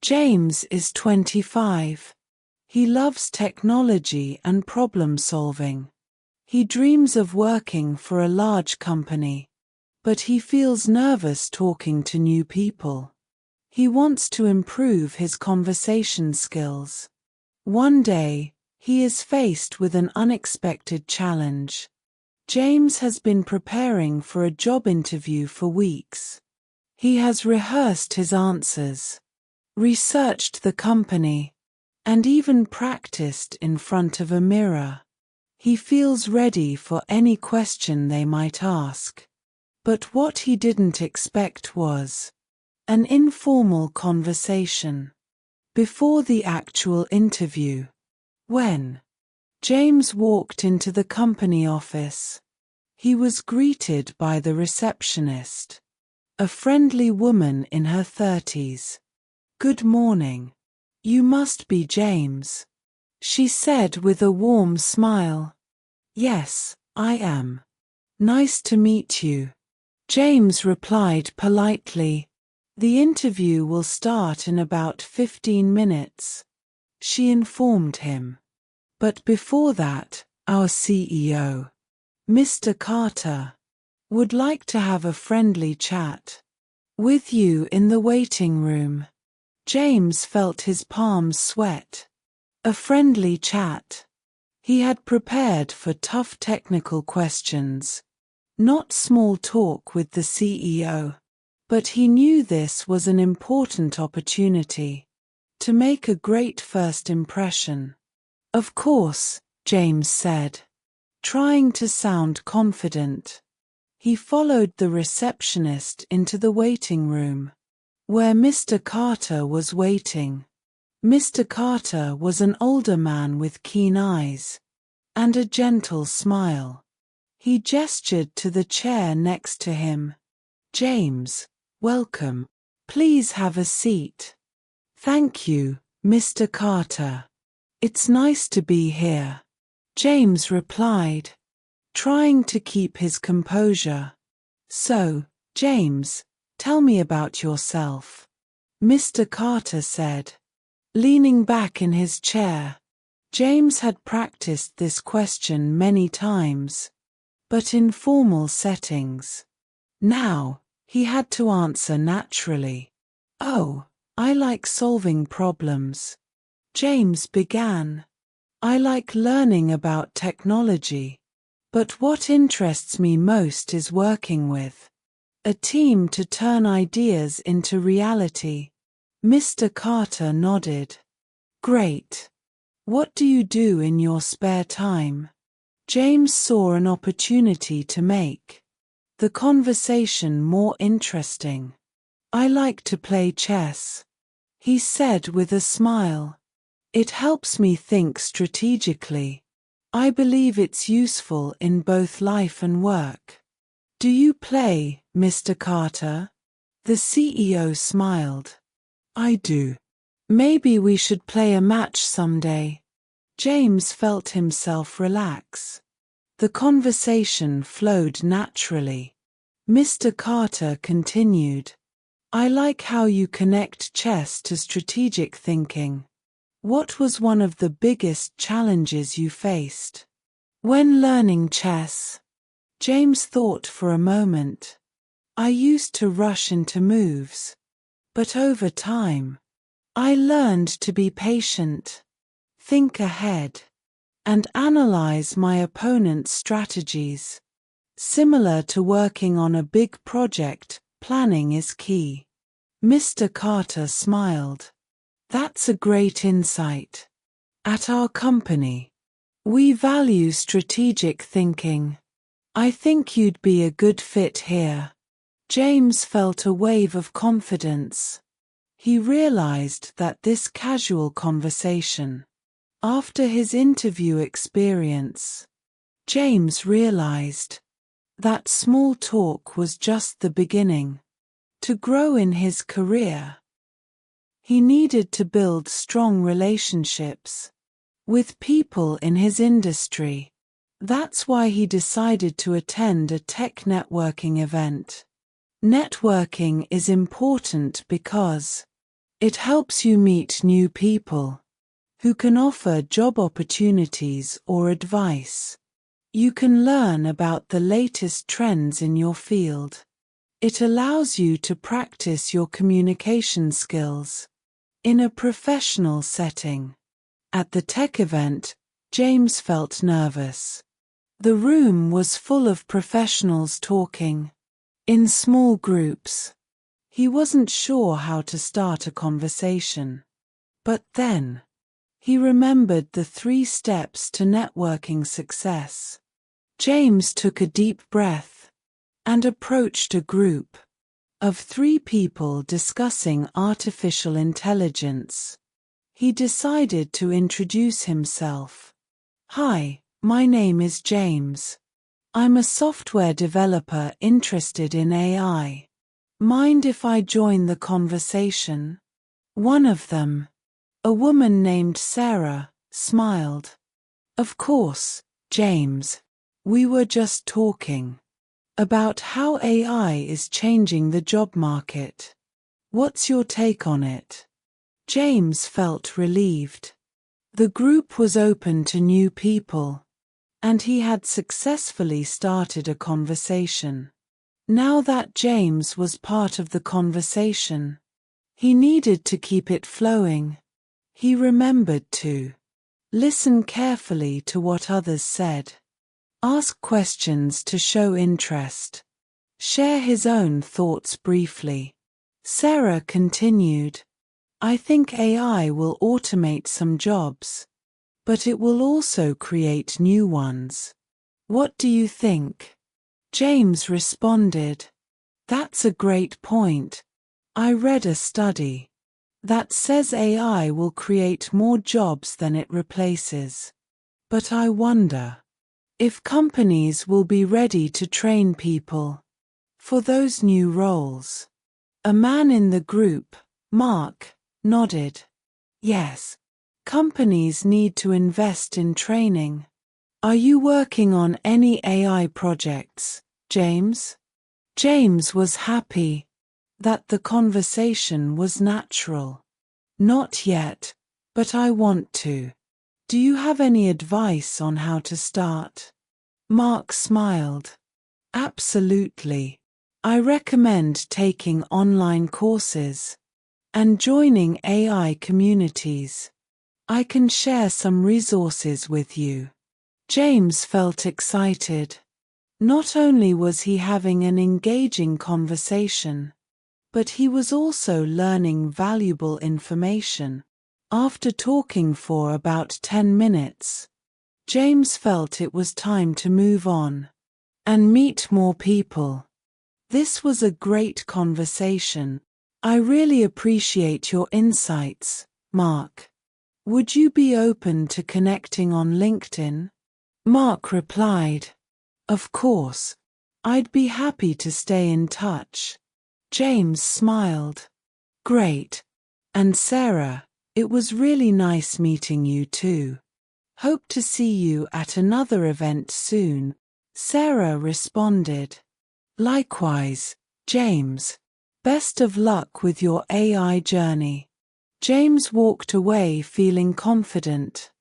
James is 25. He loves technology and problem solving. He dreams of working for a large company, but he feels nervous talking to new people. He wants to improve his conversation skills. One day, he is faced with an unexpected challenge. James has been preparing for a job interview for weeks. He has rehearsed his answers, researched the company, and even practiced in front of a mirror. He feels ready for any question they might ask. But what he didn't expect was an informal conversation before the actual interview. When James walked into the company office, he was greeted by the receptionist, a friendly woman in her 30s. "Good morning. You must be James," she said with a warm smile. "Yes, I am. Nice to meet you," James replied politely. "The interview will start in about 15 minutes," she informed him. "But before that, our CEO, Mr. Carter, would like to have a friendly chat with you in the waiting room." James felt his palms sweat. A friendly chat. He had prepared for tough technical questions, not small talk with the CEO. But he knew this was an important opportunity to make a great first impression. "Of course," James said, trying to sound confident. He followed the receptionist into the waiting room, where Mr. Carter was waiting. Mr. Carter was an older man with keen eyes and a gentle smile. He gestured to the chair next to him. "James, welcome. Please have a seat." "Thank you, Mr. Carter. It's nice to be here," James replied, trying to keep his composure. "So, James, tell me about yourself," Mr. Carter said, leaning back in his chair. James had practiced this question many times, but in formal settings. Now, he had to answer naturally. "Oh, I like solving problems," James began. "I like learning about technology. But what interests me most is working with a team to turn ideas into reality." Mr. Carter nodded. "Great. What do you do in your spare time?" James saw an opportunity to make the conversation more interesting. "I like to play chess," he said with a smile. "It helps me think strategically. I believe it's useful in both life and work." "Do you play, Mr. Carter?" The CEO smiled. "I do. Maybe we should play a match someday." James felt himself relax. The conversation flowed naturally. Mr. Carter continued. "I like how you connect chess to strategic thinking. What was one of the biggest challenges you faced when learning chess?" James thought for a moment. "I used to rush into moves. But over time, I learned to be patient, think ahead, and analyze my opponent's strategies. Similar to working on a big project, planning is key." Mr. Carter smiled. "That's a great insight. At our company, we value strategic thinking. I think you'd be a good fit here." James felt a wave of confidence. He realized that this casual conversation, after his interview experience, James realized that small talk was just the beginning. To grow in his career, he needed to build strong relationships with people in his industry. That's why he decided to attend a tech networking event. Networking is important because It helps you meet new people who can offer job opportunities or advice. You can learn about the latest trends in your field. It allows you to practice your communication skills in a professional setting. At the tech event, James felt nervous. The room was full of professionals talking in small groups. He wasn't sure how to start a conversation. But then, he remembered the 3 steps to networking success. James took a deep breath and approached a group of 3 people discussing artificial intelligence. He decided to introduce himself. "Hi, my name is James. I'm a software developer interested in AI. Mind if I join the conversation?" One of them, a woman named Sarah, smiled. "Of course, James. We were just talking about how AI is changing the job market. What's your take on it?" James felt relieved. The group was open to new people, and he had successfully started a conversation. Now that James was part of the conversation, he needed to keep it flowing. He remembered to listen carefully to what others said, ask questions to show interest, share his own thoughts briefly. Sarah continued, "I think AI will automate some jobs, but it will also create new ones. What do you think?" James responded, "That's a great point. I read a study that says AI will create more jobs than it replaces. But I wonder if companies will be ready to train people for those new roles." A man in the group, Mark, nodded. "Yes, companies need to invest in training. Are you working on any AI projects, James?" James was happy that the conversation was natural. "Not yet, but I want to. Do you have any advice on how to start?" Mark smiled. "Absolutely. I recommend taking online courses and joining AI communities. I can share some resources with you." James felt excited. Not only was he having an engaging conversation, but he was also learning valuable information. After talking for about 10 minutes, James felt it was time to move on and meet more people. "This was a great conversation. I really appreciate your insights, Mark. Would you be open to connecting on LinkedIn?" Mark replied, "Of course. I'd be happy to stay in touch." James smiled. "Great. And Sarah, it was really nice meeting you too. Hope to see you at another event soon." Sarah responded, "Likewise, James. Best of luck with your AI journey." James walked away feeling confident.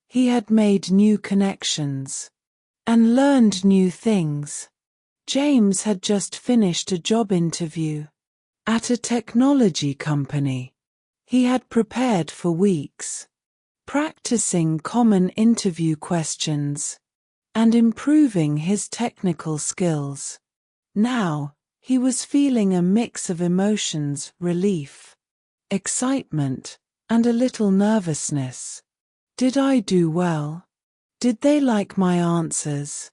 He had made new connections and learned new things. James had just finished a job interview at a technology company. He had prepared for weeks, practicing common interview questions and improving his technical skills. Now, he was feeling a mix of emotions: relief, excitement, and a little nervousness. Did I do well? Did they like my answers?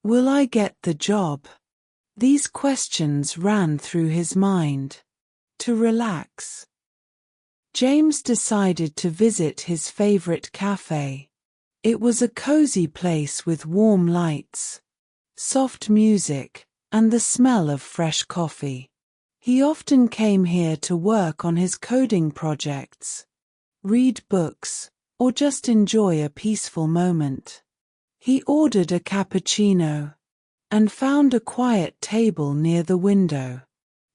Will I get the job? These questions ran through his mind. To relax, James decided to visit his favorite cafe. It was a cozy place with warm lights, soft music, and the smell of fresh coffee. He often came here to work on his coding projects, read books, or just enjoy a peaceful moment. He ordered a cappuccino and found a quiet table near the window.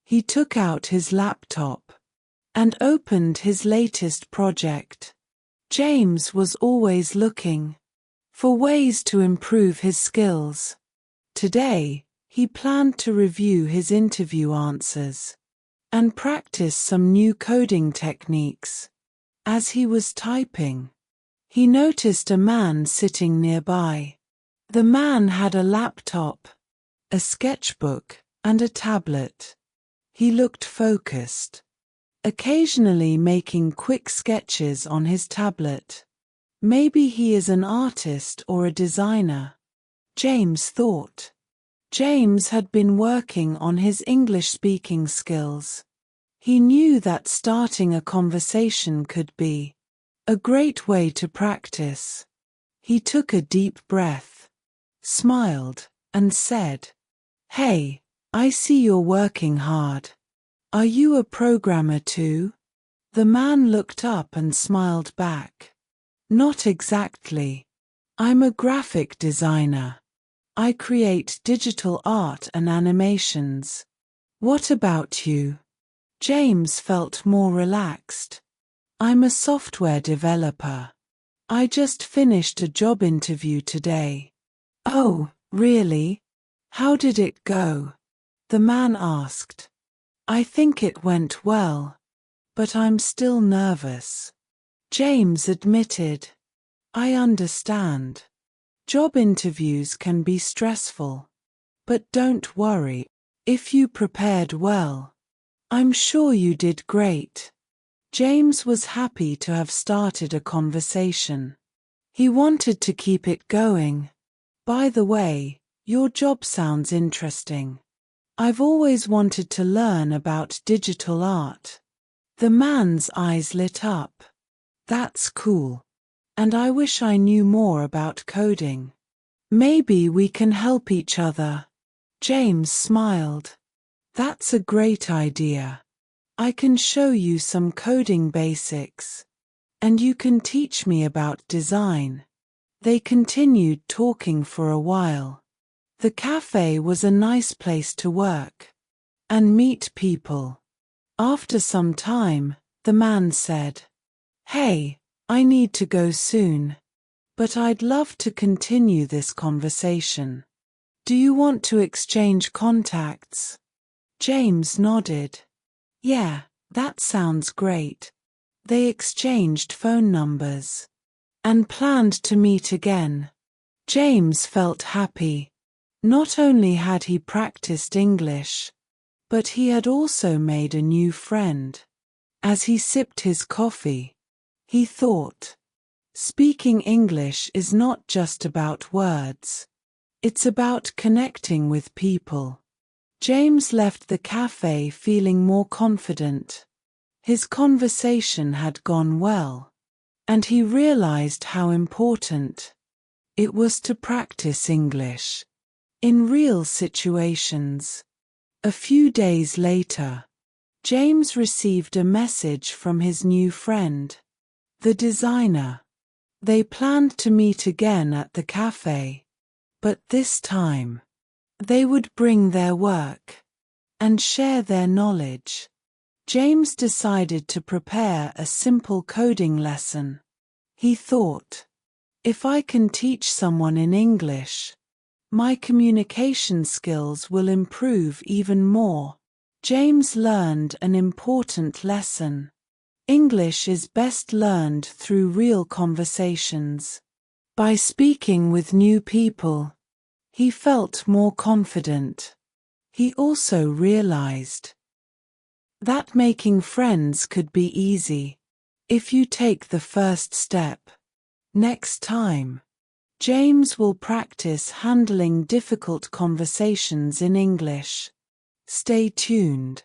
He took out his laptop and opened his latest project. James was always looking for ways to improve his skills. Today, he planned to review his interview answers and practice some new coding techniques. As he was typing, he noticed a man sitting nearby. The man had a laptop, a sketchbook, and a tablet. He looked focused, occasionally making quick sketches on his tablet. Maybe he is an artist or a designer, James thought. James had been working on his English speaking skills. He knew that starting a conversation could be a great way to practice. He took a deep breath, smiled, and said, "Hey, I see you're working hard. Are you a programmer too?" The man looked up and smiled back. "Not exactly. I'm a graphic designer. I create digital art and animations. What about you?" James felt more relaxed. "I'm a software developer. I just finished a job interview today." "Oh, really? How did it go?" the man asked. "I think it went well, but I'm still nervous," James admitted. "I understand. Job interviews can be stressful. But don't worry, if you prepared well, I'm sure you did great." James was happy to have started a conversation. He wanted to keep it going. "By the way, your job sounds interesting. I've always wanted to learn about digital art." The man's eyes lit up. "That's cool. And I wish I knew more about coding. Maybe we can help each other." James smiled. "That's a great idea. I can show you some coding basics. And you can teach me about design." They continued talking for a while. The cafe was a nice place to work and meet people. After some time, the man said, "Hey, I need to go soon. But I'd love to continue this conversation. Do you want to exchange contacts?" James nodded. "Yeah, that sounds great." They exchanged phone numbers and planned to meet again. James felt happy. Not only had he practiced English, but he had also made a new friend. As he sipped his coffee, he thought, speaking English is not just about words. It's about connecting with people. James left the cafe feeling more confident. His conversation had gone well, and he realized how important it was to practice English in real situations. A few days later, James received a message from his new friend, the designer. They planned to meet again at the cafe, but this time, they would bring their work and share their knowledge. James decided to prepare a simple coding lesson. He thought, if I can teach someone in English, my communication skills will improve even more. James learned an important lesson. English is best learned through real conversations. By speaking with new people, he felt more confident. He also realized that making friends could be easy if you take the first step. Next time, James will practice handling difficult conversations in English. Stay tuned.